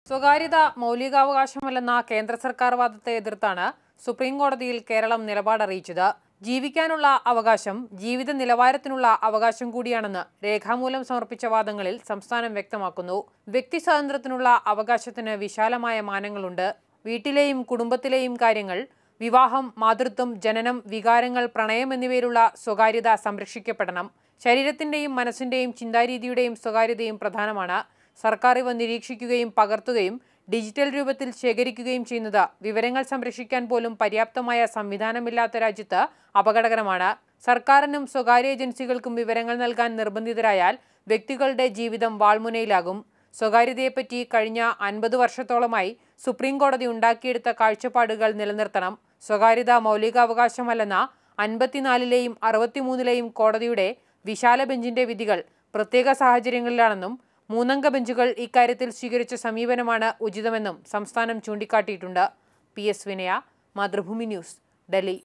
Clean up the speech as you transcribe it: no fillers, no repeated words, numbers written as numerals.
സ്വകാര്യത മൗലികാവകാശമല്ലെന്ന കേന്ദ്ര സർക്കാർ വാദത്തെ എതിർത്താണ് സുപ്രീം കോടതിയിൽ കേരളം നിലപാടറിയിച്ചത്. ജീവിക്കാനുള്ള അവകാശം ജീവിത നിലവാരത്തിനുള്ള അവകാശം കൂടിയാണെന്ന് രേഖാമൂലം സമർപ്പിച്ച വാദങ്ങളിൽ സംസ്ഥാനം വ്യക്തമാക്കുന്നു. വ്യക്തി സ്വാതന്ത്ര്യത്തിനുള്ള അവകാശത്തിന് വിശാലമായ മാനങ്ങളുണ്ട്. വീട്ടിലെയും കുടുംബത്തിലെയും കാര്യങ്ങൾ, വിവാഹം, മാതൃത്വം, ജനനം, വികാരങ്ങൾ, പ്രണയം എന്നിവയിലുള്ള സ്വകാര്യത സംരക്ഷിക്കപ്പെടണം. ശരീരത്തിന്റെയും മനസ്സിന്റെയും ചിന്താരീതിയുടെയും സ്വകാര്യതയും പ്രധാനമാണ്. സർക്കാർ ഇവ നിരീക്ഷിക്കുകയും പകർത്തുകയും ഡിജിറ്റൽ രൂപത്തിൽ ശേഖരിക്കുകയും ചെയ്യുന്നത് വിവരങ്ങൾ സംരക്ഷിക്കാൻ പോലും പര്യാപ്തമായ സംവിധാനമില്ലാത്ത രാജ്യത്ത് അപകടകരമാണ്. സർക്കാരിനും സ്വകാര്യ ഏജൻസികൾക്കും വിവരങ്ങൾ നൽകാൻ നിർബന്ധിതരായാൽ വ്യക്തികളുടെ ജീവിതം വാൾമുനയിലാകും. സ്വകാര്യതയെപ്പറ്റി കഴിഞ്ഞ 50 വർഷത്തോളമായി സുപ്രീം കോടതി ഉണ്ടാക്കിയെടുത്ത കാഴ്ചപ്പാടുകൾ നിലനിർത്തണം. സ്വകാര്യത മൗലികാവകാശമല്ലെന്ന 54ലെയും 63ലെയും കോടതിയുടെ വിശാല ബെഞ്ചിന്റെ വിധികൾ പ്രത്യേക സാഹചര്യങ്ങളിലാണെന്നും 3 അംഗ ബെഞ്ചുകൾ ഇക്കാര്യത്തിൽ സ്വീകരിച്ച സമീപനമാണ് ഉചിതമെന്നും സംസ്ഥാനം ചൂണ്ടിക്കാട്ടിയിട്ടുണ്ട്. PS വിനയ, മാതൃഭൂമി ന്യൂസ്, ഡൽഹി.